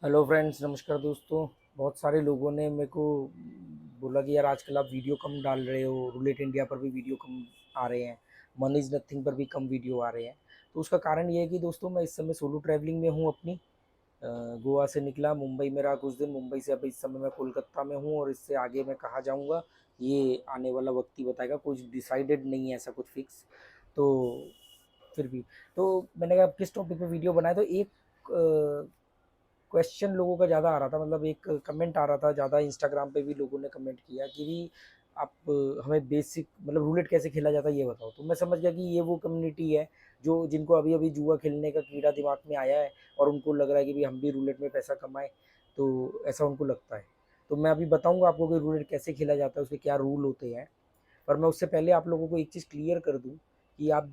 Hello friends, नमस्कार दोस्तों। बहुत सारे लोगों ने मेरे को बोला कि यार आजकल आप वीडियो कम डाल रहे हो, रूलेट इंडिया पर भी वीडियो कम आ रहे हैं, मनी इज़ नथिंग पर भी कम वीडियो आ रहे हैं। तो उसका कारण ये है कि दोस्तों मैं इस समय सोलो ट्रैवलिंग में हूँ अपनी। गोवा से निकला, मुंबई में रहा कुछ दिन, मुंबई से अभी इस समय मैं कोलकाता में हूँ और इससे आगे मैं कहाँ जाऊँगा ये आने वाला वक्त ही बताएगा। कुछ डिसाइडेड नहीं है ऐसा कुछ फिक्स। तो फिर भी तो मैंने कहा किस टॉपिक पे वीडियो बनाए, तो एक क्वेश्चन लोगों का ज़्यादा आ रहा था, मतलब एक कमेंट आ रहा था ज़्यादा, इंस्टाग्राम पे भी लोगों ने कमेंट किया कि भी आप हमें बेसिक मतलब रूलेट कैसे खेला जाता है ये बताओ। तो मैं समझ गया कि ये वो कम्युनिटी है जो जिनको अभी अभी जुआ खेलने का कीड़ा दिमाग में आया है और उनको लग रहा है कि भी हम भी रूलेट में पैसा कमाएं। तो ऐसा उनको लगता है। तो मैं अभी बताऊंगा आपको कि रूलेट कैसे खेला जाता है, उसके क्या रूल होते हैं। पर मैं उससे पहले आप लोगों को एक चीज़ क्लियर कर दूं कि आप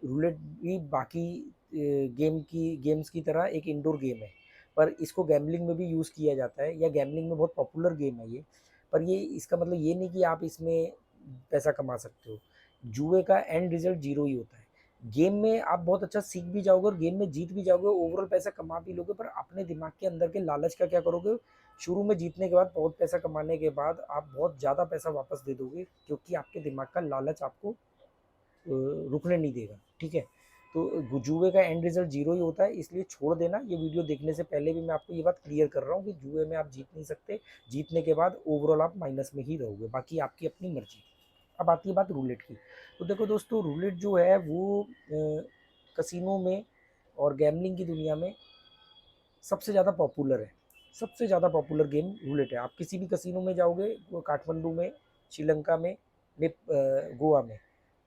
रूलेट भी बाकी गेम्स की तरह एक इंडोर गेम है, पर इसको गैम्बलिंग में भी यूज़ किया जाता है, या गैम्बलिंग में बहुत पॉपुलर गेम है ये। पर ये इसका मतलब ये नहीं कि आप इसमें पैसा कमा सकते हो। जुए का एंड रिजल्ट जीरो ही होता है। गेम में आप बहुत अच्छा सीख भी जाओगे और गेम में जीत भी जाओगे, ओवरऑल पैसा कमा भी लोगे, पर अपने दिमाग के अंदर के लालच का क्या करोगे? शुरू में जीतने के बाद, बहुत पैसा कमाने के बाद आप बहुत ज़्यादा पैसा वापस दे दोगे, क्योंकि आपके दिमाग का लालच आपको रुकने नहीं देगा। ठीक है। तो जुए का एंड रिजल्ट जीरो ही होता है, इसलिए छोड़ देना। ये वीडियो देखने से पहले भी मैं आपको ये बात क्लियर कर रहा हूँ कि जुए में आप जीत नहीं सकते। जीतने के बाद ओवरऑल आप माइनस में ही रहोगे, बाकी आपकी अपनी मर्जी। अब आती है बात रूलेट की। तो देखो दोस्तों, रूलेट जो है वो कसिनो में और गैमलिंग की दुनिया में सबसे ज़्यादा पॉपुलर है। सबसे ज़्यादा पॉपुलर गेम रूलेट है। आप किसी भी कसिनो में जाओगे, काठमांडू में, श्रीलंका में, गोवा में,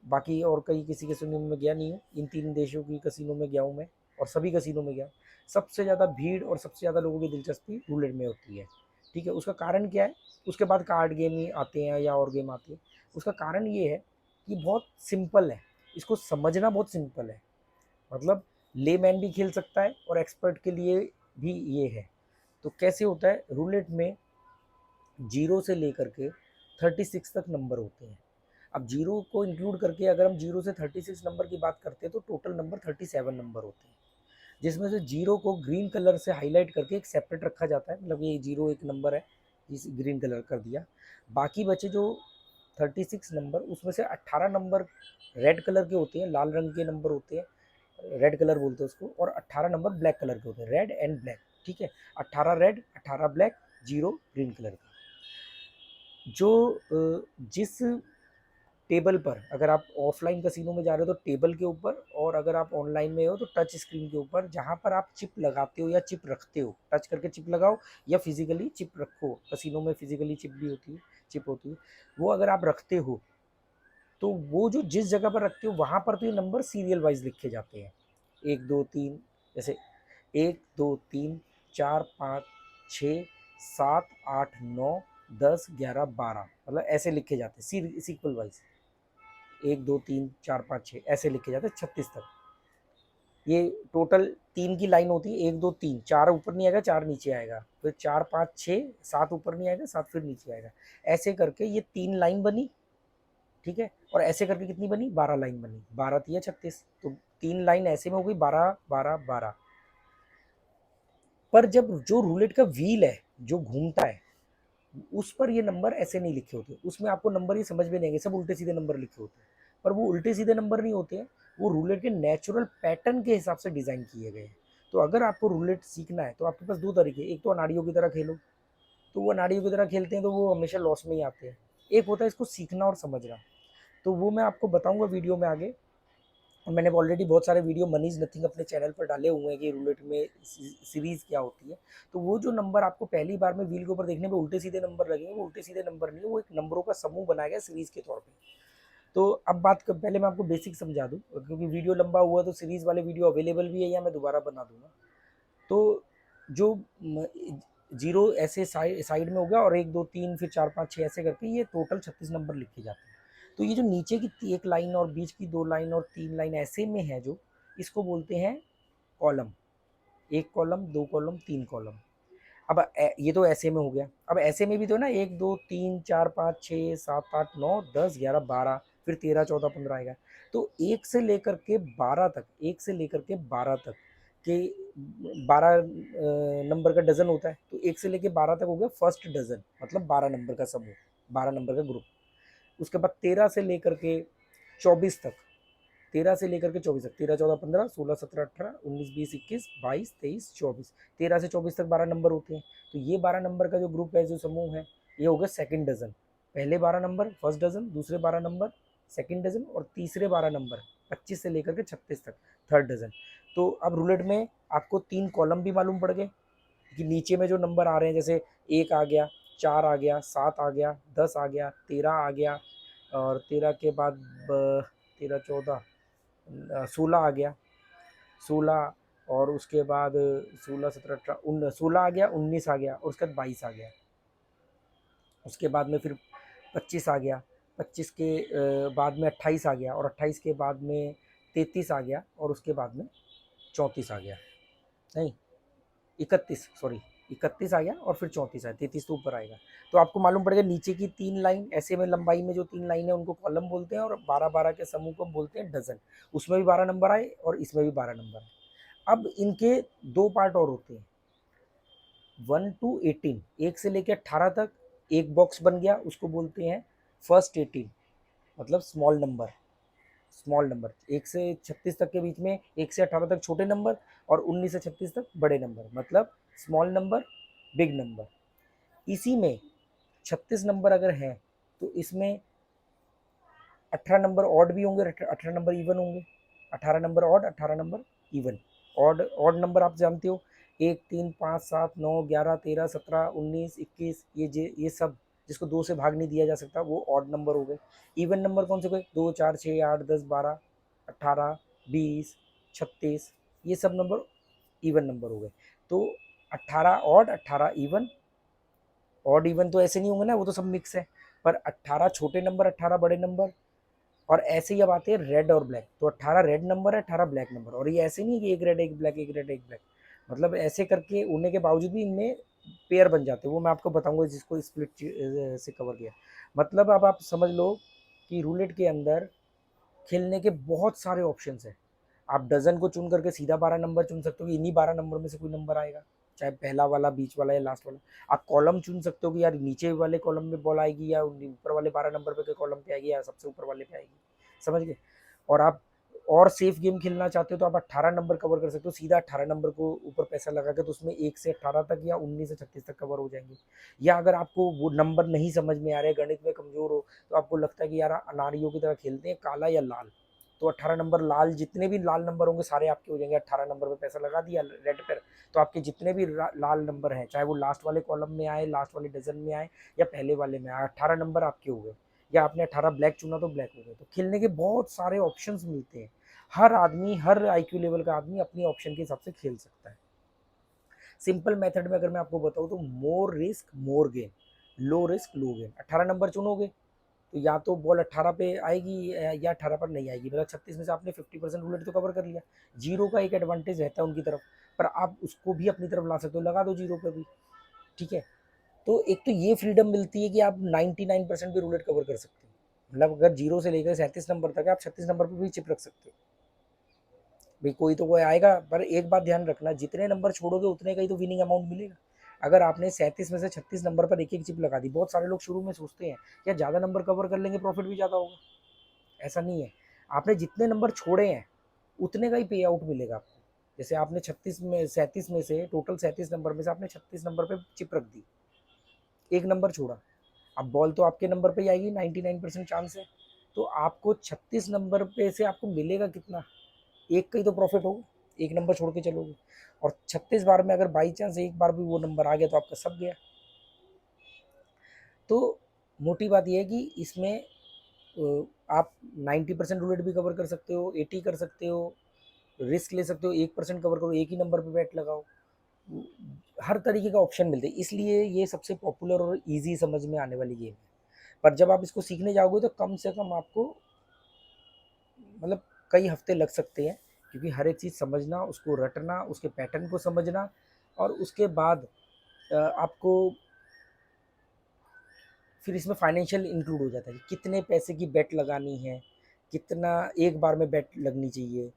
बाकी और कहीं किसी कसिनो में गया नहीं हूँ, इन तीन देशों की कसिनो में गया हूँ मैं, और सभी कसिनो में गया। सबसे ज़्यादा भीड़ और सबसे ज़्यादा लोगों की दिलचस्पी रूलेट में होती है। ठीक है। उसका कारण क्या है? उसके बाद कार्ड गेम ही आते हैं या और गेम आते हैं। उसका कारण ये है कि बहुत सिंपल है, इसको समझना बहुत सिंपल है। मतलब लेमैन भी खेल सकता है और एक्सपर्ट के लिए भी ये है। तो कैसे होता है रूलेट में? जीरो से लेकर के 36 तक नंबर होते हैं। अब जीरो को इंक्लूड करके अगर हम जीरो से 36 नंबर की बात करते हैं तो टोटल नंबर 37 नंबर होते हैं, जिसमें से जीरो को ग्रीन कलर से हाईलाइट करके एक सेपरेट रखा जाता है। मतलब ये जीरो एक नंबर है, जिस ग्रीन कलर कर दिया। बाकी बचे जो 36 नंबर, उसमें से 18 नंबर रेड कलर के होते हैं, लाल रंग के नंबर होते हैं, रेड कलर बोलते हैं उसको, और 18 नंबर ब्लैक कलर के होते हैं, रेड एंड ब्लैक। ठीक है। 18 red, 18 black, zero green colour का। जो जिस टेबल पर, अगर आप ऑफलाइन कसिनो में जा रहे हो तो टेबल के ऊपर, और अगर आप ऑनलाइन में हो तो टच स्क्रीन के ऊपर, जहाँ पर आप चिप लगाते हो या चिप रखते हो, टच करके चिप लगाओ या फिजिकली चिप रखो। कसिनो में फिजिकली चिप भी होती है, चिप होती है। वो अगर आप रखते हो तो वो जो जिस जगह पर रखते हो वहाँ पर तो ये नंबर सीरियल वाइज लिखे जाते हैं। एक दो तीन, जैसे एक दो तीन चार पाँच छः सात आठ नौ 10 11 12, मतलब ऐसे लिखे जाते हैं सीक्वल वाइज। एक दो तीन चार पाँच छः ऐसे लिखे जाते हैं 36 तक। ये टोटल तीन की लाइन होती है, एक दो तीन, चार ऊपर नहीं आएगा चार नीचे आएगा, फिर चार पाँच छः सात ऊपर नहीं आएगा सात फिर नीचे आएगा। ऐसे करके ये तीन लाइन बनी। ठीक है। और ऐसे करके कितनी बनी? 12 लाइन बनी। 12 तिया 36, तो तीन लाइन ऐसे में हो गई 12 12 12। पर जब जो रूलेट का व्हील है जो घूमता है, उस पर ये नंबर ऐसे नहीं लिखे होते। उसमें आपको नंबर ये समझ में नहीं आएंगे, सब उल्टे सीधे नंबर लिखे होते हैं। पर वो उल्टे सीधे नंबर नहीं होते हैं, वो रूलेट के नेचुरल पैटर्न के हिसाब से डिज़ाइन किए गए हैं। तो अगर आपको रूलेट सीखना है तो आपके पास दो तरीके, एक तो अनाड़ियों की तरह खेलो, तो वो अनाड़ियों की तरह खेलते हैं तो वो हमेशा लॉस में ही आते हैं। एक होता है इसको सीखना और समझना, तो वो मैं आपको बताऊंगा वीडियो में आगे। और मैंने ऑलरेडी बहुत सारे वीडियो मनी इज़ नथिंग अपने चैनल पर डाले हुए हैं कि रूलेट में सीरीज़ क्या होती है। तो वो जो नंबर आपको पहली बार में व्हील के ऊपर देखने में उल्टे सीधे नंबर लगेंगे, वो उल्टे सीधे नंबर नहीं है, वो एक नंबरों का समूह बनाया गया सीरीज़ के तौर पे। तो अब पहले मैं आपको बेसिक समझा दूँ, क्योंकि वीडियो लंबा हुआ तो सीरीज़ वाले वीडियो अवेलेबल भी है या मैं दोबारा बना दूंगा। तो जो जीरो ऐसे साइड में हो गया, और एक दो तीन फिर चार पाँच छः ऐसे करके ये टोटल 36 नंबर लिखे जाते हैं। तो ये जो नीचे की एक लाइन और बीच की दो लाइन और तीन लाइन ऐसे में है जो, इसको बोलते हैं कॉलम। एक कॉलम, दो कॉलम, तीन कॉलम। अब ये तो ऐसे में हो गया। अब ऐसे में भी तो ना, एक दो तीन चार पाँच छः सात आठ नौ 10 11 12, फिर 13 14 15 आएगा। तो एक से लेकर के 12 तक, एक से लेकर के 12 तक कि 12 नंबर का डज़न होता है, तो 1 से लेके 12 तक हो गया फर्स्ट डज़न, मतलब 12 नंबर का समूह, 12 नंबर का ग्रुप। उसके बाद 13 से लेकर के 24 तक, 13 से लेकर के 24 तक, 13 14 15 16 17 18 19 20 21 22 23 24, 13 से 24 तक 12 नंबर होते हैं। तो ये 12 नंबर का जो ग्रुप है, जो समूह है, ये हो गया सेकंड डजन। पहले 12 नंबर फर्स्ट डजन, दूसरे 12 नंबर सेकंड डजन, और तीसरे 12 नंबर 25 से लेकर के 36 तक थर्ड डजन। तो अब रूलेट में आपको 3 कॉलम भी मालूम पड़ गए कि नीचे में जो नंबर आ रहे हैं, जैसे 1 आ गया, 4 आ गया, 7 आ गया, 10 आ गया, 13 आ गया, और 13 के बाद 13 14 16 आ गया, 16, और उसके बाद 16 17 18 16 आ गया, 19 आ गया, और उसके बाद 22 आ गया। उसके बाद में फिर 25 आ गया, 25 के बाद में 28 आ गया, और 28 के बाद में 33 आ गया, और उसके बाद में 34 आ गया, नहीं 31, सॉरी 31 आ गया, और फिर 34 आया, 33 तो ऊपर आएगा। तो आपको मालूम पड़ेगा नीचे की 3 लाइन ऐसे में लंबाई में जो 3 लाइन है उनको कॉलम बोलते हैं, और 12 12 के समूह को बोलते हैं डजन। उसमें भी 12 नंबर आए और इसमें भी 12 नंबर आए। अब इनके 2 पार्ट और होते हैं, 1 to 18, 1 से लेकर 18 तक एक बॉक्स बन गया, उसको बोलते हैं फर्स्ट 18, मतलब स्मॉल नंबर। स्मॉल नंबर 1 से 36 तक के बीच में, 1 से 18 तक छोटे नंबर, और 19 से 36 तक बड़े नंबर, मतलब स्मॉल नंबर बिग नंबर। इसी में 36 नंबर अगर हैं तो इसमें 18 नंबर ऑड भी होंगे, 18 नंबर इवन होंगे, 18 number odd, 18 number even. Odd odd number आप जानते हो, 1 3 5 7 9 11 13 17 19 21, ये सब जिसको 2 से भाग नहीं दिया जा सकता वो ऑड नंबर हो गए। इवन नंबर कौन से गए, 2 4 6 8 10 12 18 20 36, ये सब नंबर इवन नंबर हो गए। तो 18 ऑड, 18 इवन। ऑड इवन तो ऐसे नहीं होंगे ना, वो तो सब मिक्स है। पर 18 छोटे नंबर, 18 बड़े नंबर, और ऐसे ही अब आते हैं रेड और ब्लैक। तो 18 रेड नंबर है, 18 ब्लैक नंबर, और ये ऐसे नहीं है कि एक रेड एक ब्लैक, एक रेड एक ब्लैक, मतलब ऐसे करके होने के बावजूद भी इनमें पेयर बन जाते हैं, वो मैं आपको बताऊंगा जिसको स्प्लिट से कवर किया। मतलब अब आप समझ लो कि रूलेट के अंदर खेलने के बहुत सारे ऑप्शंस हैं। आप डजन को चुन करके सीधा 12 नंबर चुन सकते हो कि इन्हीं 12 नंबर में से कोई नंबर आएगा, चाहे पहला वाला, बीच वाला, या लास्ट वाला। आप कॉलम चुन सकते हो कि यार नीचे वाले कॉलम में बॉल आएगी, या ऊपर वाले 12 नंबर पे के कॉलम पे आएगी, या सबसे ऊपर वाले पे आएगी, समझ गए। और आप और सेफ गेम खेलना चाहते हो तो आप 18 नंबर कवर कर सकते हो, सीधा 18 नंबर को ऊपर पैसा लगा के, तो उसमें 1 से 18 तक या 19 से 36 तक कवर हो जाएंगे। या अगर आपको वो नंबर नहीं समझ में आ रहे, गणित में कमजोर हो, तो आपको लगता है कि यार अनाड़ियों की तरह खेलते हैं, काला या लाल, तो 18 नंबर लाल, जितने भी लाल नंबर होंगे सारे आपके हो जाएंगे। 18 नंबर पे पैसा लगा दिया रेड पर, तो आपके जितने भी लाल नंबर हैं, चाहे वो लास्ट वाले कॉलम में आए, लास्ट वाले डजन में आए, या पहले वाले में आए, 18 नंबर आपके हो गए। या आपने 18 ब्लैक चुना तो ब्लैक हो गए। तो खेलने के बहुत सारे ऑप्शंस मिलते हैं। हर आदमी, हर आईक्यू लेवल का आदमी अपनी ऑप्शन के हिसाब से खेल सकता है। सिंपल मेथड में अगर मैं आपको बताऊं तो more risk more gain, low risk low gain. 18 number चुनोगे तो या तो बॉल 18 पे आएगी या 18 पर नहीं आएगी, मतलब 36 में से आपने 50% रूलेट तो कवर कर लिया। जीरो का एक एडवांटेज रहता है उनकी तरफ, पर आप उसको भी अपनी तरफ ला सकते हो, लगा दो जीरो पे भी, ठीक है। तो एक तो ये फ्रीडम मिलती है कि आप 99% भी रूलेट कवर कर सकते हो, मतलब अगर जीरो से लेकर 37 नंबर तक है, आप 36 नंबर पर भी चिप रख सकते हो। भाई कोई तो कोई आएगा, पर एक बात ध्यान रखना, जितने नंबर छोड़ोगे उतने का ही तो विनिंग अमाउंट मिलेगा। अगर आपने 37 में से 36 नंबर पर एक एक चिप लगा दी, बहुत सारे लोग शुरू में सोचते हैं या ज़्यादा नंबर कवर कर लेंगे प्रॉफिट भी ज़्यादा होगा, ऐसा नहीं है। आपने जितने नंबर छोड़े हैं उतने का ही पे आउट मिलेगा आपको। जैसे आपने 36 में 37 में से, टोटल 37 नंबर में से आपने 36 नंबर पे चिप रख दी, एक नंबर छोड़ा, अब बॉल तो आपके नंबर पे ही आएगी, 99% चांस है। तो आपको 36 नंबर पे से आपको मिलेगा कितना, एक का ही तो प्रॉफिट होगा, एक नंबर छोड़ के चलोगे। और 36 बार में अगर बाई चांस एक बार भी वो नंबर आ गया तो आपका सब गया। तो मोटी बात यह है कि इसमें आप 90% रूलेट भी कवर कर सकते हो, 80 कर सकते हो, रिस्क ले सकते हो, 1% कवर करो, एक ही नंबर पे बैट लगाओ। हर तरीके का ऑप्शन मिलते हैं, इसलिए ये सबसे पॉपुलर और इजी समझ में आने वाली गेम है। पर जब आप इसको सीखने जाओगे तो कम से कम आपको मतलब कई हफ्ते लग सकते हैं, क्योंकि हर एक चीज़ समझना, उसको रटना, उसके पैटर्न को समझना, और उसके बाद आपको फिर इसमें फाइनेंशियल इंक्लूड हो जाता है कि कितने पैसे की बेट लगानी है, कितना एक बार में बेट लगनी चाहिए,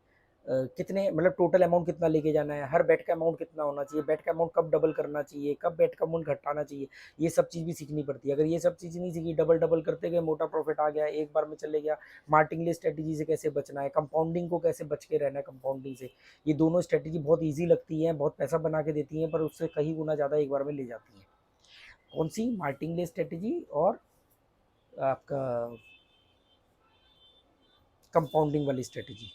कितने मतलब टोटल अमाउंट कितना लेके जाना है, हर बेट का अमाउंट कितना होना चाहिए, बेट का अमाउंट कब डबल करना चाहिए, कब बेट का अमाउंट घटाना चाहिए, ये सब चीज़ भी सीखनी पड़ती है। अगर ये सब चीज़ नहीं सीखी, डबल डबल करते गए, मोटा प्रॉफिट आ गया, एक बार में चले गया, मार्टिंगले स्ट्रेटेजी से कैसे बचना है, कंपाउंडिंग को कैसे बच के रहना है कंपाउंडिंग से, ये दोनों स्ट्रेटेजी बहुत ईजी लगती हैं, बहुत पैसा बना के देती हैं, पर उससे कहीं गुना ज़्यादा एक बार में ले जाती हैं। कौन सी? मार्टिंगले स्ट्रेटेजी और आपका कंपाउंडिंग वाली स्ट्रेटेजी।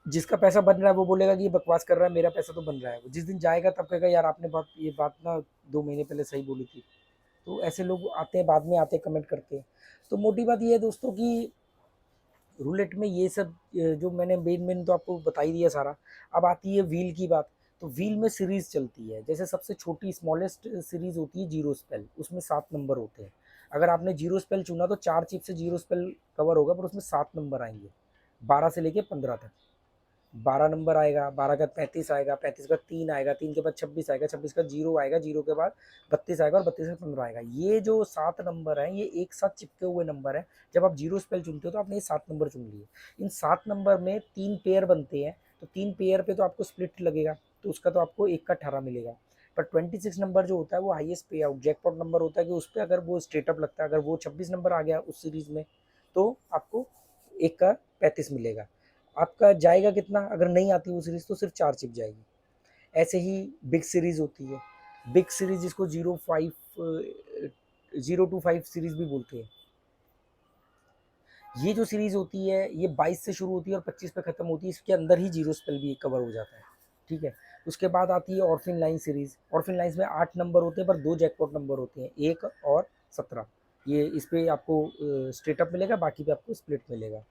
जिसका पैसा बन रहा है वो बोलेगा कि ये बकवास कर रहा है, मेरा पैसा तो बन रहा है। वो जिस दिन जाएगा तब कहेगा यार आपने ये बात ना 2 महीने पहले सही बोली थी। तो ऐसे लोग आते हैं, बाद में आते कमेंट करते हैं। तो मोटी बात ये है दोस्तों कि रूलेट में ये सब जो मैंने मेन मेन तो आपको बता ही दिया सारा। अब आती है व्हील की बात। तो व्हील में सीरीज चलती है, जैसे सबसे छोटी स्मॉलेस्ट सीरीज होती है जीरो स्पेल, उसमें 7 नंबर होते हैं। अगर आपने जीरो स्पेल चुना तो 4 चिप से जीरो स्पेल कवर होगा, पर उसमें 7 नंबर आएंगे, 12 से लेके 15 तक। 12 नंबर आएगा, 12 का 35 आएगा, 35 का 3 आएगा, 3 के बाद 26 आएगा, 26 का 0 आएगा, 0 के बाद 32 आएगा और 32 का 15 आएगा। ये जो 7 नंबर हैं ये एक साथ चिपके हुए नंबर हैं। जब आप जीरो स्पेल चुनते हो तो आपने ये 7 नंबर चुन लिए। इन 7 नंबर में 3 पेयर बनते हैं, तो 3 पेयर पे तो आपको स्प्लिट लगेगा, तो उसका तो आपको 1 का 18 मिलेगा। पर 26 नंबर जो होता है वो हाईएस्ट पे आउट जैकपॉट नंबर होता है, कि उस पर अगर वो स्ट्रेटअप लगता है, अगर वो 26 नंबर आ गया उस सीरीज में, तो आपको 1 का 35 मिलेगा। आपका जाएगा कितना? अगर नहीं आती वो सीरीज तो सिर्फ 4 चिप जाएगी। ऐसे ही बिग सीरीज होती है, बिग सीरीज जिसको 0 टू 5 सीरीज भी बोलते हैं। ये जो सीरीज होती है ये 22 से शुरू होती है और 25 पे खत्म होती है, इसके अंदर ही जीरो स्पेल भी कवर हो जाता है। ठीक है। उसके बाद आती है orphan line series. Orphan lines में 8 नंबर होते हैं, पर 2 जैकपॉट नंबर होते हैं, 1 और 17। ये इस पे आपको स्ट्रेटअप मिलेगा, बाकी पे आपको स्प्लिट मिलेगा।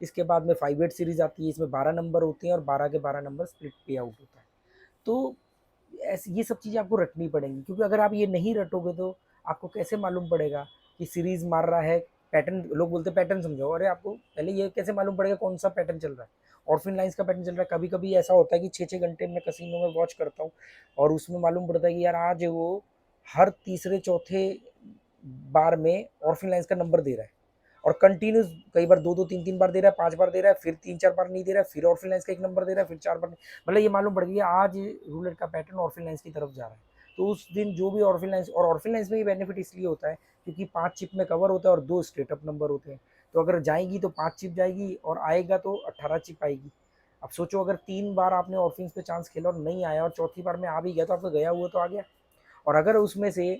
इसके बाद में 5-8 सीरीज आती है, इसमें 12 नंबर होते हैं और 12 के 12 नंबर स्प्लिट पे आउट होता है। तो ऐसी ये सब चीज़ें आपको रटनी पड़ेंगी, क्योंकि अगर आप ये नहीं रटोगे तो आपको कैसे मालूम पड़ेगा कि सीरीज मार रहा है। पैटर्न, लोग बोलते हैं पैटर्न समझाओ, अरे आपको पहले ये कैसे मालूम पड़ेगा कौन सा पैटर्न चल रहा है। ऑर्फिन लाइन्स का पैटर्न चल रहा है। कभी कभी ऐसा होता है कि 6-6 घंटे में कसिनो में वॉच करता हूँ और उसमें मालूम पड़ता है कि यार आज वो हर तीसरे चौथे बार में ऑर्फिन लाइन्स का नंबर दे रहा है, और कंटिन्यूस कई बार 2-2 3-3 बार दे रहा है, 5 बार दे रहा है, फिर 3-4 बार नहीं दे रहा है, फिर ऑर्फिन लाइन्स का एक नंबर दे रहा है, फिर 4 बार नहीं। मतलब ये मालूम पड़ गया आज रूलेट का पैटर्न ऑर्फिन लाइन्स की तरफ जा रहा है। तो उस दिन जो भी ऑर्फिन लाइन्स, और ऑर्फिन लाइन्स में ये बेनिफिट इसलिए होता है क्योंकि 5 चिप में कवर होता है और 2 स्ट्रेटअप नंबर होते हैं। तो अगर जाएगी तो 5 चिप जाएगी और आएगा तो 18 चिप आएगी। अब सोचो अगर 3 बार आपने ऑर्फिन पे चांस खेला और नहीं आया और चौथी बार में आ भी गया तो आपका गया हुआ तो आ गया। और अगर उसमें से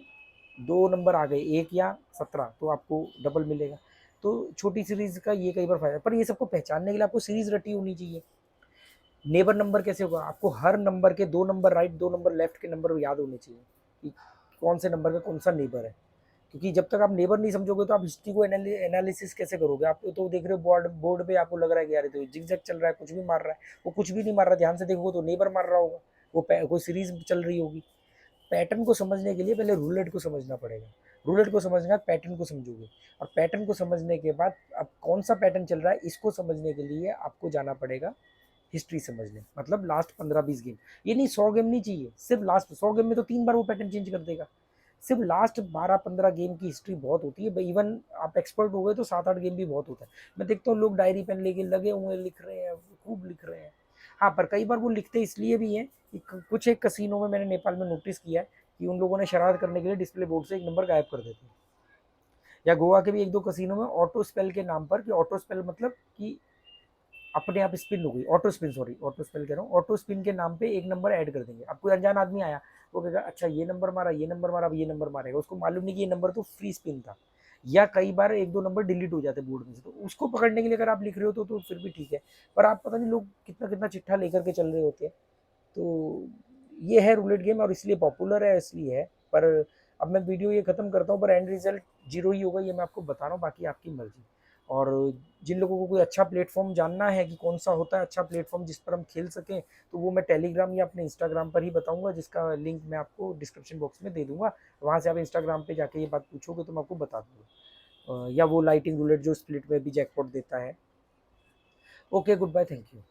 2 नंबर आ गए, 1 या 17, तो आपको डबल मिलेगा। तो छोटी सीरीज का ये कई बार फायदा, पर ये सबको पहचानने के लिए आपको सीरीज रटी होनी चाहिए। नेबर नंबर कैसे होगा? आपको हर नंबर के 2 नंबर राइट 2 नंबर लेफ्ट के नंबर याद होने चाहिए कि कौन से नंबर का कौन सा नेबर है। क्योंकि जब तक आप नेबर नहीं समझोगे तो आप हिस्ट्री को एनालिसिस कैसे करोगे? आप तो देख रहे हो बोर्ड बोर्ड पे, आपको लग रहा है कि यार तो जिगजैग चल रहा है, कुछ भी मार रहा है। वो कुछ भी नहीं मार रहा, ध्यान से देखोगे तो नेबर मार रहा होगा, वो कोई सीरीज चल रही होगी। पैटर्न को समझने के लिए पहले रूलेट को समझना पड़ेगा। रूलेट को समझने के बाद पैटर्न को समझोगे, और पैटर्न को समझने के बाद अब कौन सा पैटर्न चल रहा है इसको समझने के लिए आपको जाना पड़ेगा हिस्ट्री समझने, मतलब लास्ट 15-20 गेम। ये नहीं 100 गेम नहीं चाहिए, सिर्फ लास्ट 100 गेम में तो 3 बार वो पैटर्न चेंज कर देगा। सिर्फ लास्ट 12-15 गेम की हिस्ट्री बहुत होती है। इवन आप एक्सपर्ट हो गए तो 7-8 गेम भी बहुत होता है। मैं देखता हूँ लोग डायरी पेन लेके लगे हुए लिख रहे हैं, खूब लिख रहे हैं। हाँ, पर कई बार वो लिखते इसलिए भी हैं कि कुछ एक कसिनो में मैंने नेपाल में नोटिस किया है कि उन लोगों ने शरारत करने के लिए डिस्प्ले बोर्ड से एक नंबर गायब कर देते हैं। या गोवा के भी 1-2 कसिनो में ऑटो स्पेल के नाम पर, कि ऑटो स्पेल मतलब कि अपने आप स्पिन हो गई, auto spin, sorry auto spell कह रहा हूँ, ऑटो स्पिन के नाम पे एक नंबर ऐड कर देंगे। अब कोई अनजान आदमी आया, वो कहेगा अच्छा ये नंबर मारा, ये नंबर मारा, अब ये नंबर मारेगा, उसको मालूम नहीं कि ये नंबर तो फ्री स्पिन था। या कई बार 1-2 नंबर डिलीट हो जाते बोर्ड में से, तो उसको पकड़ने के लिए अगर आप लिख रहे हो तो फिर भी ठीक है। पर आप पता नहीं लोग कितना कितना चिट्ठा लेकर के चल रहे होते हैं। तो ये है रूलेट गेम, और इसलिए पॉपुलर है, इसलिए है। पर अब मैं वीडियो ये खत्म करता हूँ, पर एंड रिजल्ट जीरो ही होगा, ये मैं आपको बता रहा हूँ, बाकी आपकी मर्जी। और जिन लोगों को कोई अच्छा प्लेटफॉर्म जानना है कि कौन सा होता है अच्छा प्लेटफॉर्म जिस पर हम खेल सकें, तो वो मैं टेलीग्राम या अपने इंस्टाग्राम पर ही बताऊंगा, जिसका लिंक मैं आपको डिस्क्रिप्शन बॉक्स में दे दूंगा। वहाँ से आप इंस्टाग्राम पे जाके ये बात पूछोगे तो मैं आपको बता दूंगा। या वो लाइटिंग रूलेट जो स्प्लिट में भी जैकपॉट देता है। Okay, good bye, thank you.